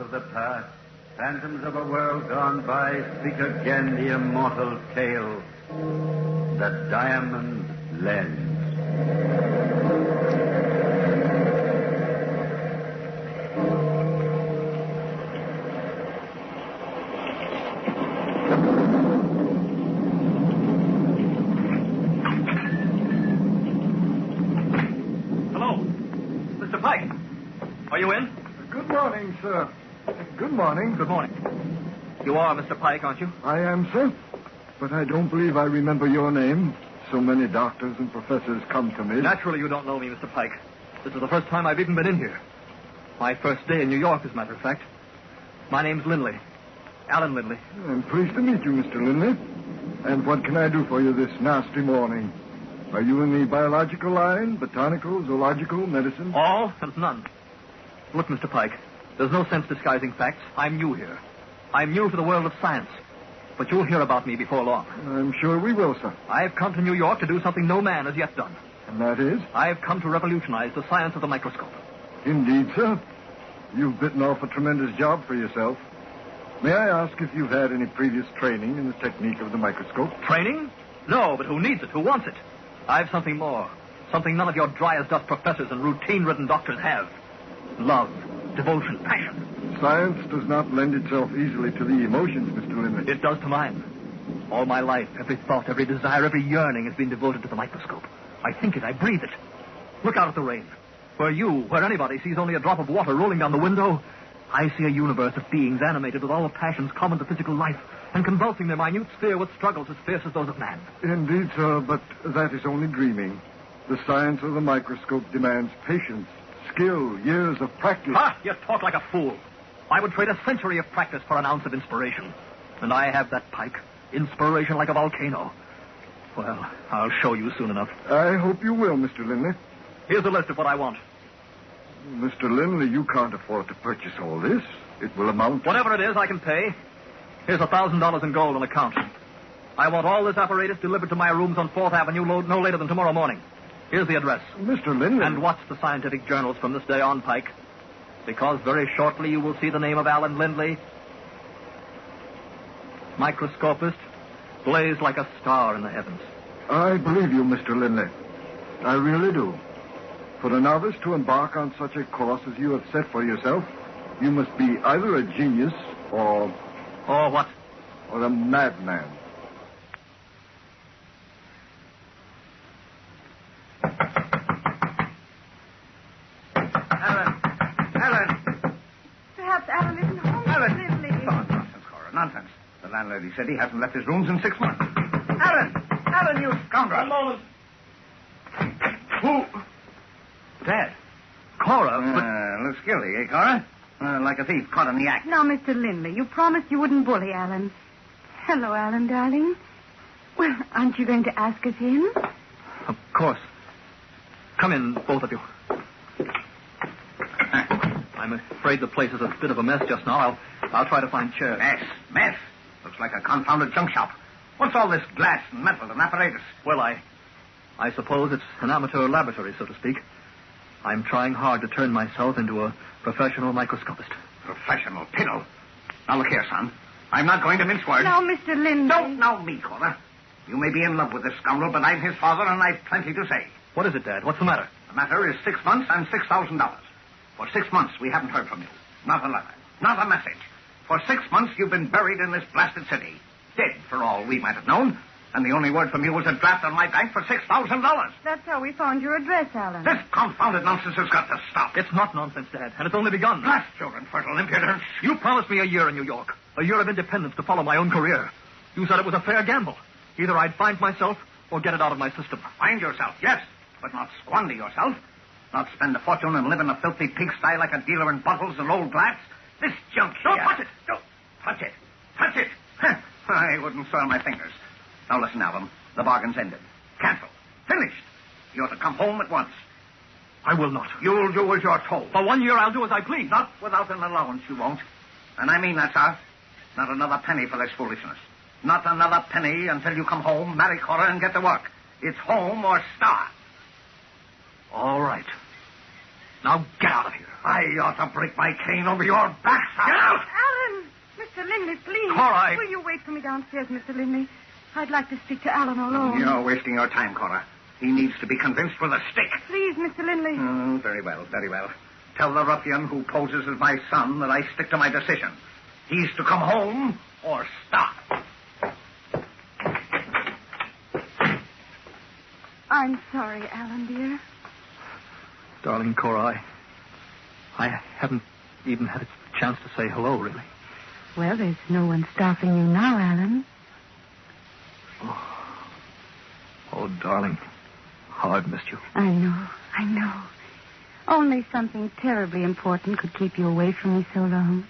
of the past, phantoms of a world gone by, speak again the immortal tale. The Diamond Lens. Hello. Mr. Pike. Are you in? Good morning, sir. Good morning. Good morning. You are Mr. Pike, aren't you? I am, sir. But I don't believe I remember your name. So many doctors and professors come to me. Naturally, you don't know me, Mr. Pike. This is the first time I've even been in here. My first day in New York, as a matter of fact. My name's Lindley. Alan Lindley. I'm pleased to meet you, Mr. Lindley. And what can I do for you this nasty morning? Are you in the biological line, botanical, zoological, medicine? All and none. Look, Mr. Pike, there's no sense disguising facts. I'm new here. I'm new to the world of science. But you'll hear about me before long. I'm sure we will, sir. I've come to New York to do something no man has yet done. And that is? I've come to revolutionize the science of the microscope. Indeed, sir. You've bitten off a tremendous job for yourself. May I ask if you've had any previous training in the technique of the microscope? Training? No, but who needs it? Who wants it? I've something more. Something none of your dry-as-dust professors and routine-ridden doctors have. Love, devotion, passion. Science does not lend itself easily to the emotions, Mr. Lindley. It does to mine. All my life, every thought, every desire, every yearning has been devoted to the microscope. I think it, I breathe it. Look out at the rain. Where anybody sees only a drop of water rolling down the window, I see a universe of beings animated with all the passions common to physical life and convulsing their minute sphere with struggles as fierce as those of man. Indeed, sir, but that is only dreaming. The science of the microscope demands patience, skill, years of practice. Ha! You talk like a fool. I would trade a century of practice for an ounce of inspiration. And I have that, Pike. Inspiration like a volcano. Well, I'll show you soon enough. I hope you will, Mr. Lindley. Here's a list of what I want. Mr. Lindley, you can't afford to purchase all this. It will amount to... Whatever it is, I can pay. Here's $1,000 in gold on account. I want all this apparatus delivered to my rooms on 4th Avenue no later than tomorrow morning. Here's the address. Mr. Lindley... And watch the scientific journals from this day on, Pike. Because very shortly you will see the name of Alan Lindley, microscopist, blaze like a star in the heavens. I believe you, Mr. Lindley. I really do. For a novice to embark on such a course as you have set for yourself, you must be either a genius or... Or what? Or a madman. Alan! Perhaps Alan isn't home. Alan! Lindley. Oh, nonsense, Cora, nonsense. The landlady said he hasn't left his rooms in 6 months. Alan! Alan, you scoundrel! One moment. Who? Dad. Cora, Looks guilty, eh, Cora? Like a thief caught in the act. Now, Mr. Lindley, you promised you wouldn't bully Alan. Hello, Alan, darling. Well, aren't you going to ask us in? Of course. Come in, both of you. I'm afraid the place is a bit of a mess just now. I'll try to find chairs. Mess. Looks like a confounded junk shop. What's all this glass and metal and apparatus? Well, I suppose it's an amateur laboratory, so to speak. I'm trying hard to turn myself into a professional microscopist. Professional piddle. Now, look here, son. I'm not going to mince words. Now, Mr. Lindley. Don't know me, Cora. You may be in love with this scoundrel, but I'm his father, and I've plenty to say. What is it, Dad? What's the matter? The matter is 6 months and $6,000. For 6 months, we haven't heard from you. Not a letter. Not a message. For 6 months, you've been buried in this blasted city. Dead, for all we might have known. And the only word from you was a draft on my bank for $6,000. That's how we found your address, Alan. This confounded nonsense has got to stop. It's not nonsense, Dad, and it's only begun. Blast your infernal impudence. You promised me a year in New York. A year of independence to follow my own career. You said it was a fair gamble. Either I'd find myself or get it out of my system. Find yourself, yes, but not squander yourself. Not spend a fortune and live in a filthy pigsty like a dealer in bottles and old glass. This junk here... Don't touch it! Don't touch it! Touch it! I wouldn't soil my fingers. Now listen, Alvin. The bargain's ended. Cancelled. Finished. You're to come home at once. I will not. You'll do as you're told. For 1 year, I'll do as I please. Not without an allowance, you won't. And I mean that, sir. Not another penny for this foolishness. Not another penny until you come home, marry Cora, and get to work. It's home or starve. All right. Now get out of here. I ought to break my cane over your backside. Get out! Alan! Mr. Linley, please. Cora, Will you wait for me downstairs, Mr. Linley? I'd like to speak to Alan alone. You're wasting your time, Cora. He needs to be convinced with a stick. Please, Mr. Linley. Very well, very well. Tell the ruffian who poses as my son that I stick to my decision. He's to come home or stop. I'm sorry, Alan, dear. Darling Cora, I haven't even had a chance to say hello, really. Well, there's no one stopping you now, Alan. Oh, darling, how I've missed you. I know. Only something terribly important could keep you away from me so long.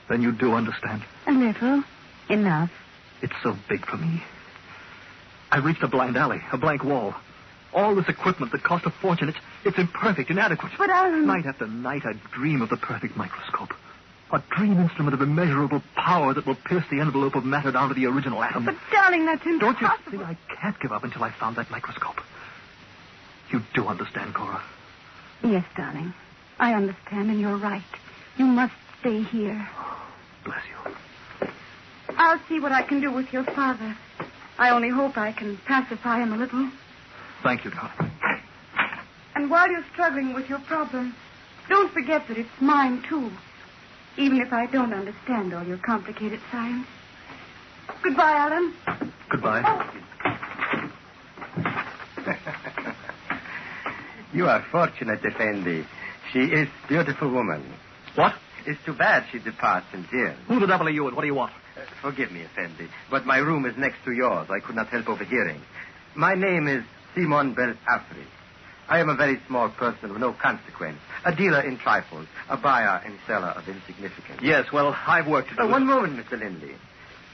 Then you do understand. A little. Enough. It's so big for me. I reached a blind alley, a blank wall. All this equipment that cost a fortune, it's imperfect, inadequate. But Alan... Night after night, I dream of the perfect microscope. A dream instrument of immeasurable power that will pierce the envelope of matter down to the original atom. But, darling, that's impossible. Don't you see? I can't give up until I found that microscope. You do understand, Cora? Yes, darling. I understand, and you're right. You must stay here. Bless you. I'll see what I can do with your father. I only hope I can pacify him a little. Thank you, darling. And while you're struggling with your problem, don't forget that it's mine, too. Even if I don't understand all your complicated science. Goodbye, Alan. Goodbye. You are fortunate, Effendi. She is a beautiful woman. What? It's too bad she departs in tears. Who the devil are you and what do you want? Forgive me, Effendi, but my room is next to yours. I could not help overhearing. My name is Simon Belafri. I am a very small person of no consequence. A dealer in trifles. A buyer and seller of insignificance. Yes, well, I've work to do. One moment, Mr. Lindley.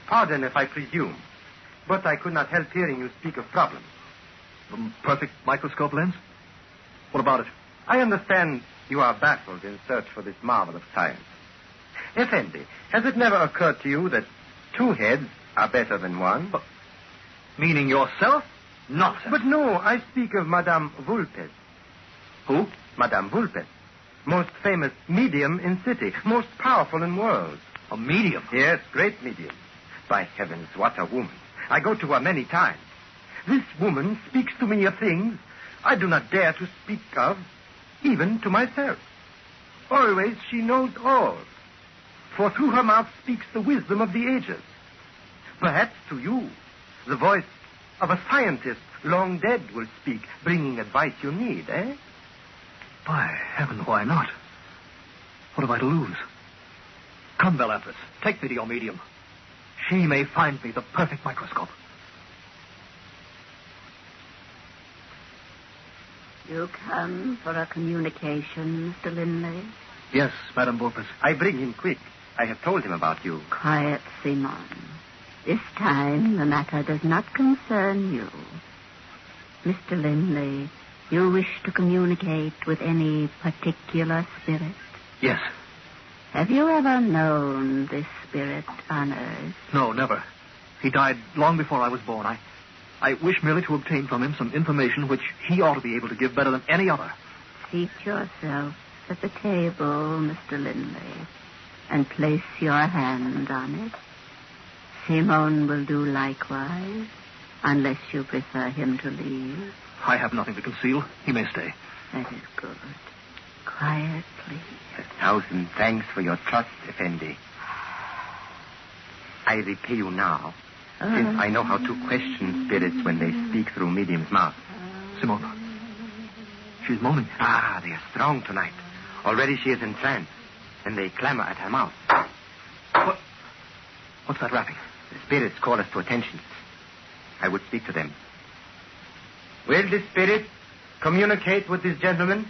Pardon if I presume, but I could not help hearing you speak of problems. The perfect microscope lens? What about it? I understand you are baffled in search for this marvel of science. Effendi, has it never occurred to you that two heads are better than one? Meaning yourself? Nonsense. But no, I speak of Madame Vulpes. Who? Madame Vulpes. Most famous medium in city. Most powerful in world. A medium? Yes, great medium. By heavens, what a woman. I go to her many times. This woman speaks to me of things I do not dare to speak of, even to myself. Always she knows all. For through her mouth speaks the wisdom of the ages. Perhaps to you, the voice of a scientist long dead will speak, bringing advice you need, eh? By heaven, why not? What have I to lose? Come, Belafris, take me to your medium. She may find me the perfect microscope. You come for a communication, Mr. Linley? Yes, Madame Vulpes. I bring him quick. I have told him about you. Quiet, Simon. This time the matter does not concern you. Mr. Linley, you wish to communicate with any particular spirit? Yes. Have you ever known this spirit on Earth? No, never. He died long before I was born. I wish merely to obtain from him some information which he ought to be able to give better than any other. Seat yourself at the table, Mr. Linley, and place your hand on it. Simon will do likewise, unless you prefer him to leave. I have nothing to conceal. He may stay. That is good. Quiet, please. 1,000 thanks for your trust, Effendi. I repay you now, since I know how to question spirits when they speak through medium's mouth. Simone. She's moaning. Ah, they are strong tonight. Already she is entranced, and they clamor at her mouth. What's that rapping? The spirits call us to attention. I would speak to them. Will this spirit communicate with this gentleman?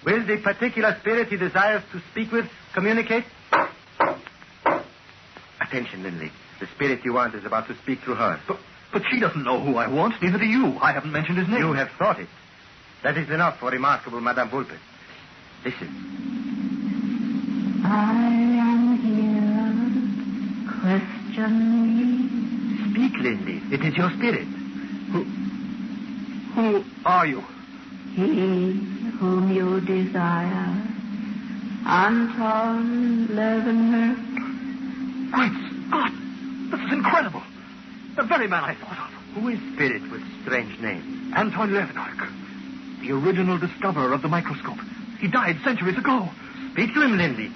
Will the particular spirit he desires to speak with communicate? Attention, Lindley. The spirit you want is about to speak through her. But she doesn't know who I want, neither do you. I haven't mentioned his name. You have thought it. That is enough for remarkable Madame Vulpes. Listen. I am here. Question me. Speak, Lindley. It is your spirit. Who are you? He whom you desire. Anton Leeuwenhoek. Great Scott! This is incredible. The very man I thought of. Who is spirit with strange name? Anton Leeuwenhoek, the original discoverer of the microscope. He died centuries ago. Speak to him, Linley.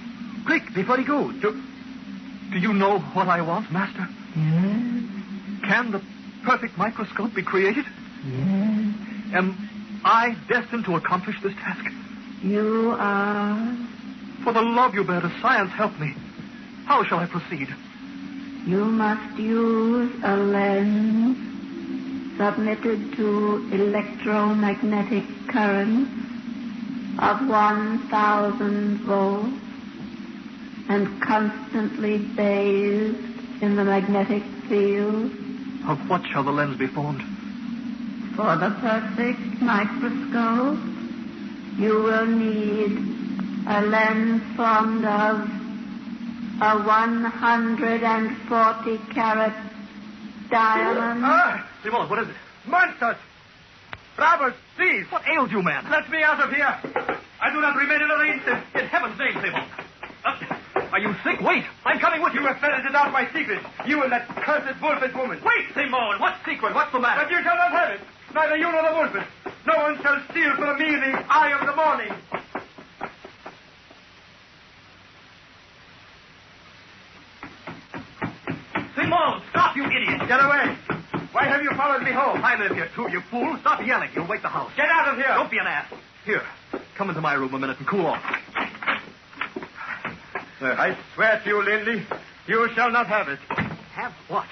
Quick, before he goes. Do you know what I want, Master? Yes, Can the perfect microscope be created? yes. Am I destined to accomplish this task? You are. For the love you bear to science, help me. How shall I proceed? You must use a lens submitted to electromagnetic currents of 1,000 volts and constantly bathed in the magnetic field. Of what shall the lens be formed? For the perfect microscope, you will need a lens formed of a 140-carat diamond. Simon, what is it? Monsters! Robbers, thieves! What ails you, man? Let me out of here! I do not remain in an instant. In heaven's name, Simon. Are you sick? Wait. I'm coming with you. You have ferreted out my secret. You and that cursed Wolfes woman. Wait, Simon. What secret? What's the matter? But you shall not have it. Neither you nor the Wolfes. No one shall steal from me the eye of the morning. Simon, stop, you idiot. Get away. Why have you followed me home? I live here, too, you fool. Stop yelling. You'll wake the house. Get out of here. Don't be an ass. Here, come into my room a minute and cool off. I swear to you, Linley, you shall not have it. Have what?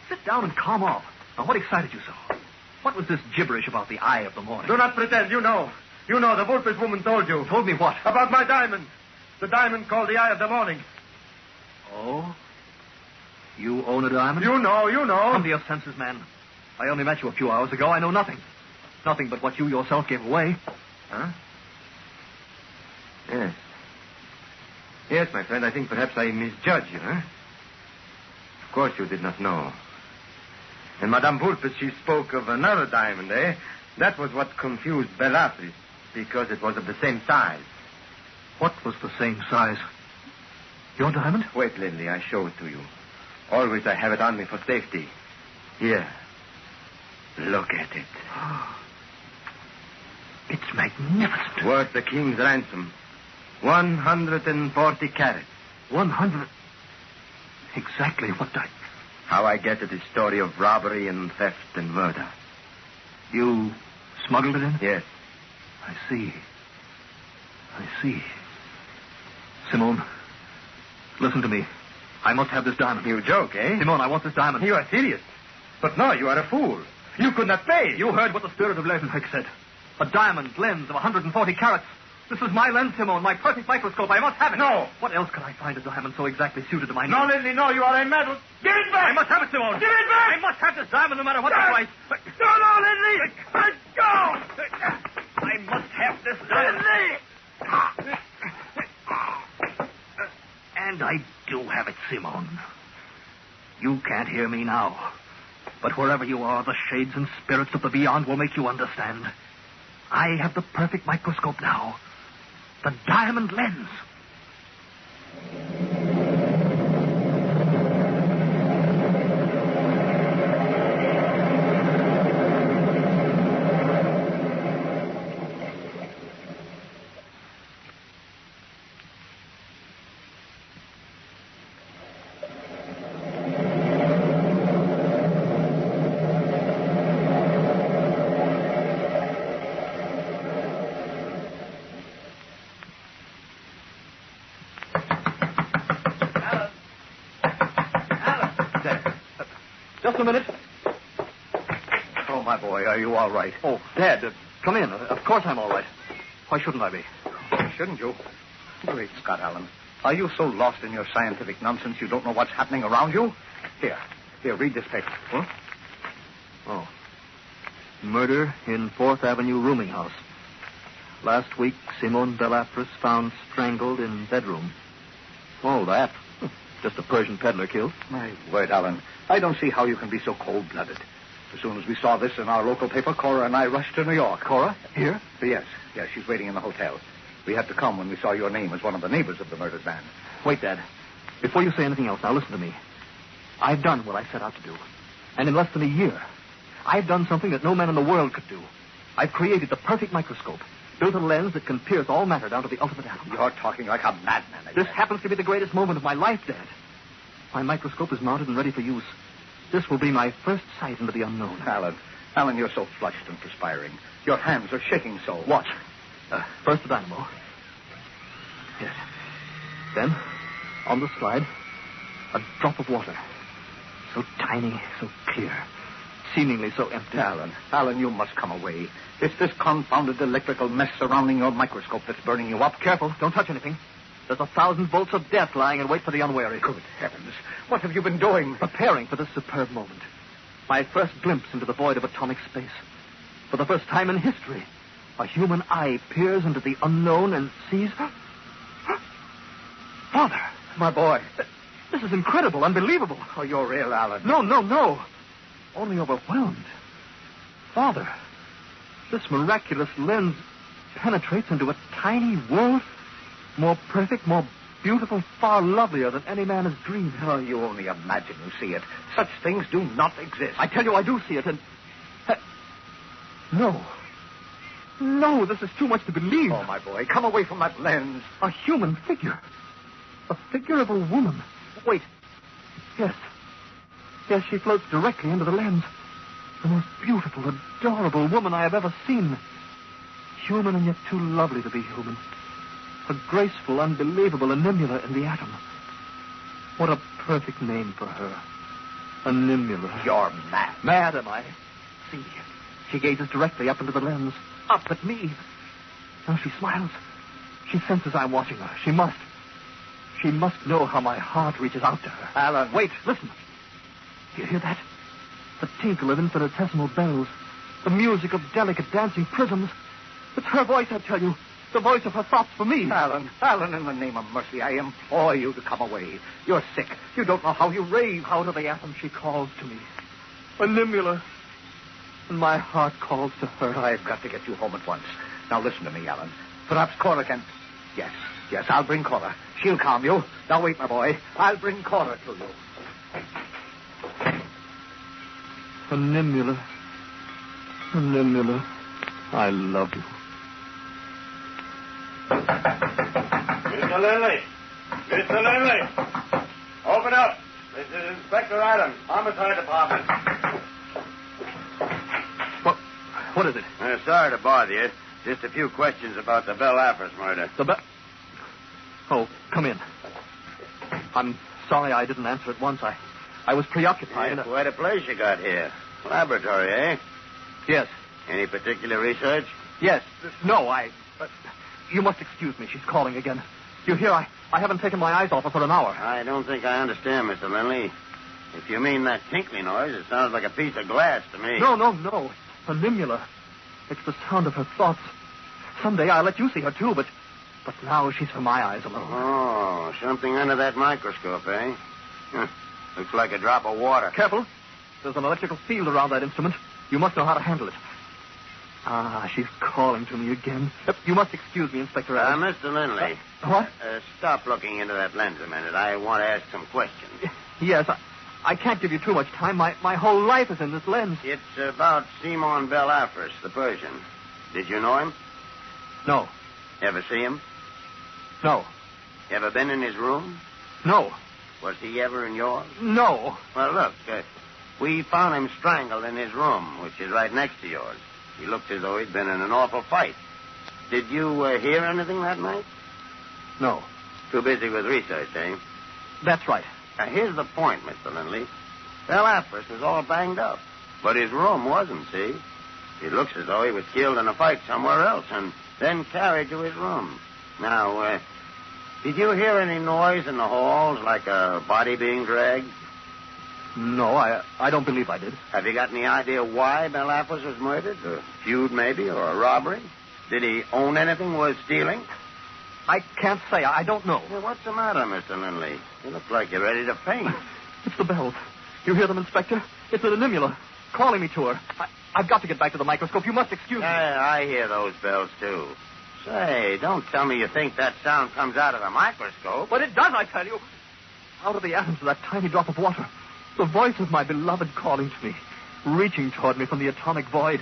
Sit down and calm off. Now, what excited you so? What was this gibberish about the eye of the morning? Do not pretend. You know. You know the Wolfes woman told you. Told me what? About my diamond. The diamond called the eye of the morning. Oh? You own a diamond? You know. Come to your senses, man. I only met you a few hours ago. I know nothing. Nothing but what you yourself gave away. Huh? Yes. Yes, my friend, I think perhaps I misjudged you, huh? Of course you did not know. And Madame Vulpes, she spoke of another diamond, eh? That was what confused Bellatrix, because it was of the same size. What was the same size? Your diamond? Wait, Linley, I show it to you. Always I have it on me for safety. Here. Look at it. It's magnificent. Worth the king's ransom. 140 carats. 100. Exactly what I... How I get it is story of robbery and theft and murder. You smuggled it in? Yes. I see. Simone, listen to me. I must have this diamond. You joke, eh? Simone, I want this diamond. You are serious. But no, you are a fool. You could not pay. You heard what the spirit of Leeuwenhoek said. A diamond lens of 140 carats. This is my lens, Simone, my perfect microscope. I must have it. No. What else could I find a diamond so exactly suited to my needs? No, Linley, no, you are a meddle. Give it back. I must have it, Simone. Give it back. I must have this diamond no matter what the price. No, Linley. Let go. I must have this diamond. And I do have it, Simone. You can't hear me now. But wherever you are, the shades and spirits of the beyond will make you understand. I have the perfect microscope now. The diamond lens. Just a minute. Oh, my boy, are you all right? Oh, Dad, come in. Of course I'm all right. Why shouldn't I be? Shouldn't you? Great Scott, Allen. Are you so lost in your scientific nonsense you don't know what's happening around you? Here, read this paper. Huh? Oh. Murder in 4th Avenue rooming house. Last week, Simone Bellatrix found strangled in bedroom. Oh, that. Just a Persian peddler killed. My word, Allen. I don't see how you can be so cold-blooded. As soon as we saw this in our local paper, Cora and I rushed to New York. Cora? Here? Yes, she's waiting in the hotel. We had to come when we saw your name as one of the neighbors of the murdered man. Wait, Dad. Before you say anything else, now listen to me. I've done what I set out to do. And in less than a year, I've done something that no man in the world could do. I've created the perfect microscope, built a lens that can pierce all matter down to the ultimate atom. You're talking like a madman again. This happens to be the greatest moment of my life, Dad. My microscope is mounted and ready for use. This will be my first sight into the unknown. Alan, you're so flushed and perspiring. Your hands are shaking so. Watch. First the dynamo. Yes. Then, on the slide, a drop of water. So tiny, so clear, seemingly so empty. Alan, you must come away. It's this confounded electrical mess surrounding your microscope that's burning you up. Careful, don't touch anything. There's 1,000 volts of death lying in wait for the unwary. Good heavens. What have you been doing? Preparing for this superb moment. My first glimpse into the void of atomic space. For the first time in history, a human eye peers into the unknown and sees... Father! My boy. This is incredible, unbelievable. Oh, you're ill, Alan. No. Only overwhelmed. Father, this miraculous lens penetrates into a tiny world, more perfect, more beautiful, far lovelier than any man has dreamed. Oh, you only imagine you see it. Such things do not exist. I tell you, I do see it, and... No, this is too much to believe. Oh, my boy, come away from that lens. A human figure. A figure of a woman. Wait. Yes, she floats directly into the lens. The most beautiful, adorable woman I have ever seen. Human and yet too lovely to be human. A graceful, unbelievable animula in the atom. What a perfect name for her. Animula. You're mad. Mad am I? See, she gazes directly up into the lens. Up at me. Now she smiles. She senses I'm watching her. She must. She must know how my heart reaches out to her. Alan. Wait, listen. Do you hear that? The tinkle of infinitesimal bells. The music of delicate dancing prisms. It's her voice, I tell you. The voice of her thoughts for me. Alan, in the name of mercy, I implore you to come away. You're sick. You don't know how you rave. Out of the atom she calls to me. Animula. And my heart calls to her. I've got to get you home at once. Now listen to me, Alan. Perhaps Cora can... Yes, I'll bring Cora. She'll calm you. Now wait, my boy. I'll bring Cora to you. Animula, I love you. Mr. Lindley! Open up. This is Inspector Adams, Homicide Department. What is it? Sorry to bother you. Just a few questions about the Belle Affrous murder. Oh, come in. I'm sorry I didn't answer at once. I was preoccupied. Yeah, quite a place you got here. Laboratory, eh? Yes. Any particular research? Yes. No, you must excuse me. She's calling again. You hear, I haven't taken my eyes off her for an hour. I don't think I understand, Mr. Lindley. If you mean that tinkling noise, it sounds like a piece of glass to me. No. Animula. It's the sound of her thoughts. Someday I'll let you see her, too, but now she's for my eyes alone. Oh, something under that microscope, eh? Looks like a drop of water. Careful. There's an electrical field around that instrument. You must know how to handle it. She's calling to me again. You must excuse me, Inspector Adams. Mr. Lindley. What? Stop looking into that lens a minute. I want to ask some questions. Yes, I can't give you too much time. My whole life is in this lens. It's about Simon Belle Affrous, the Persian. Did you know him? No. Ever see him? No. Ever been in his room? No. Was he ever in yours? No. Well, look, we found him strangled in his room, which is right next to yours. He looked as though he'd been in an awful fight. Did you hear anything that night? No. Too busy with research, eh? That's right. Now, here's the point, Mr. Lindley. Belle Affrous is all banged up, but his room wasn't, see? It looks as though he was killed in a fight somewhere else and then carried to his room. Now, did you hear any noise in the halls, like a body being dragged? No, I don't believe I did. Have you got any idea why Belle Affrous was murdered? A feud, maybe, or a robbery? Did he own anything worth stealing? I can't say. I don't know. Well, what's the matter, Mr. Lindley? You look like you're ready to faint. It's the bells. You hear them, Inspector? It's an animula. calling me to her. I've got to get back to the microscope. You must excuse me. I hear those bells, too. Say, don't tell me you think that sound comes out of the microscope. But it does, I tell you. Out of the atoms of that tiny drop of water. The voice of my beloved calling to me, reaching toward me from the atomic void.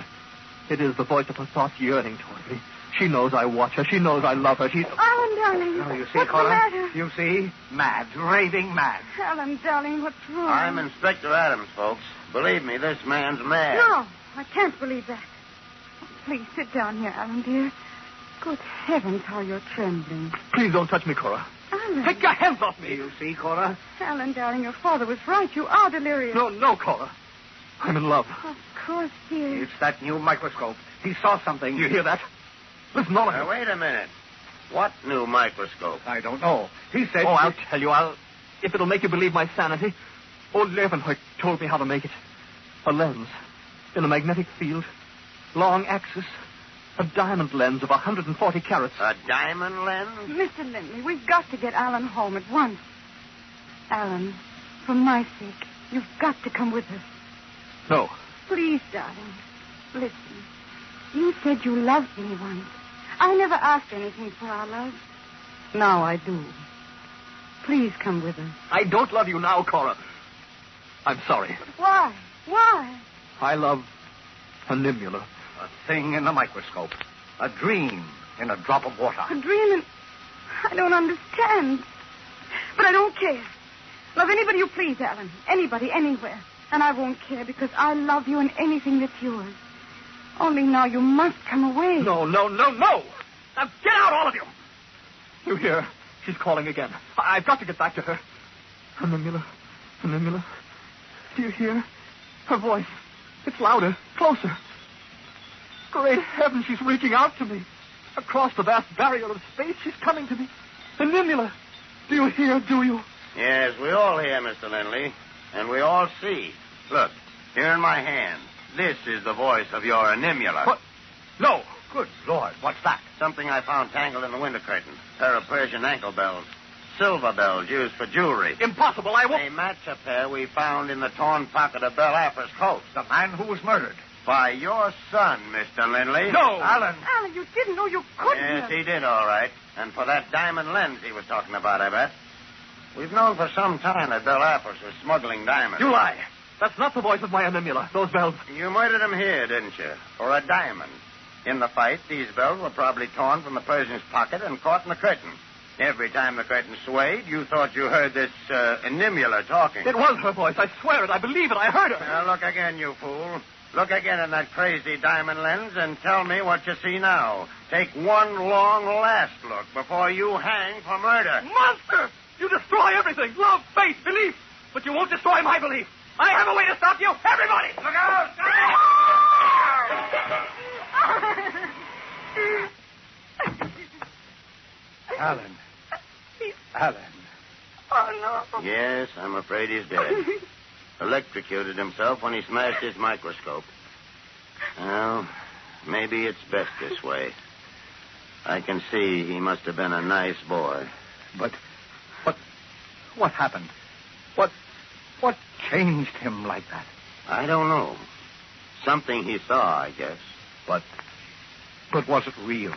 It is the voice of her thoughts yearning toward me. She knows I watch her. She knows I love her. Alan, darling. Oh, you see, what's Cora? the matter? You see? Mad. Raving mad. Alan, darling, what's wrong? I'm Inspector Adams, folks. Believe me, this man's mad. No, I can't believe that. Please sit down here, Alan, dear. Good heavens, how you're trembling. Please don't touch me, Cora. Alan. Take your hands off me. You see, Cora? Alan, darling, your father was right. You are delirious. No, Cora. I'm in love. Of course, dear. It's that new microscope. He saw something. You hear that? Listen, all of you. Now, wait a minute. What new microscope? I don't know. He said... Oh, I'll tell you. If it'll make you believe my sanity. Old Leeuwenhoek told me how to make it. A lens in a magnetic field, long axis, a diamond lens of 140 carats. A diamond lens? Mr. Lindley, we've got to get Alan home at once. Alan, for my sake, you've got to come with us. No. Please, darling, listen. You said you loved me once. I never asked anything for our love. Now I do. Please come with us. I don't love you now, Cora. I'm sorry. But why? Why? I love Animula. A thing in the microscope. A dream in a drop of water. A dream and... I don't understand. But I don't care. Love anybody you please, Alan. Anybody, anywhere. And I won't care because I love you and anything that's yours. Only now you must come away. No. Now get out, all of you. You hear? She's calling again. I've got to get back to her. Animula. Do you hear? Her voice. It's louder, closer. Great heaven, she's reaching out to me. Across the vast barrier of space, she's coming to me. Animula. Do you hear, do you? Yes, we all hear, Mr. Lindley. And we all see. Look, here in my hand. This is the voice of your Animula. What? No. Good Lord, what's that? Something I found tangled in the window curtain. A pair of Persian ankle bells. Silver bells used for jewelry. Impossible, I won't... They match a pair we found in the torn pocket of Belle Apper's coat. The man who was murdered. By your son, Mr. Lindley. No! Alan. Alan, you didn't know you couldn't. Yes, he did, all right. And for that diamond lens he was talking about, I bet. We've known for some time that Belle Apper's was smuggling diamonds. You lie. That's not the voice of my Animula. Those bells... You murdered him here, didn't you? For a diamond. In the fight, these bells were probably torn from the Persian's pocket and caught in the curtain. Every time the curtain swayed, you thought you heard this Animula talking. It was her voice. I swear it. I believe it. I heard her. Now, look again, you fool. Look again in that crazy diamond lens and tell me what you see now. Take one long last look before you hang for murder. Monster! You destroy everything. Love, faith, belief. But you won't destroy my belief. I have a way to stop you. Everybody! Look out! Alan. Oh, no. Yes, I'm afraid he's dead. Electrocuted himself when he smashed his microscope. Well, maybe it's best this way. I can see he must have been a nice boy. But what happened? What changed him like that? I don't know. Something he saw, I guess. But was it real?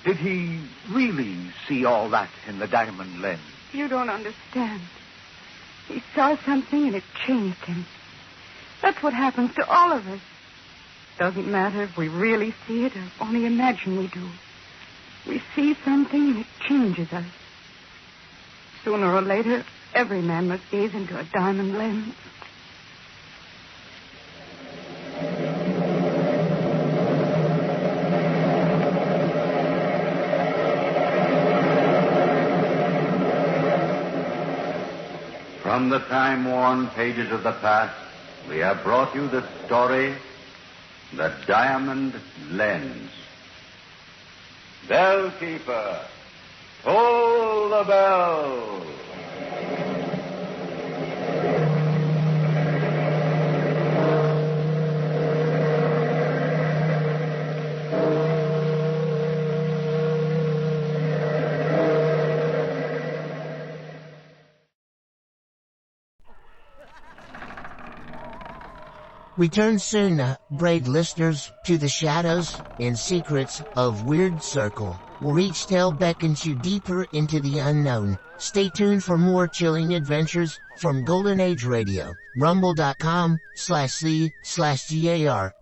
Did he really see all that in the diamond lens? You don't understand. He saw something and it changed him. That's what happens to all of us. Doesn't matter if we really see it or only imagine we do. We see something and it changes us. Sooner or later, every man must gaze into a diamond lens. From the time-worn pages of the past, we have brought you the story, The Diamond Lens. Bellkeeper, toll the bell. Return soon, brave listeners, to the shadows and secrets of Weird Circle, where each tale beckons you deeper into the unknown. Stay tuned for more chilling adventures from Golden Age Radio, rumble.com/c/GAR.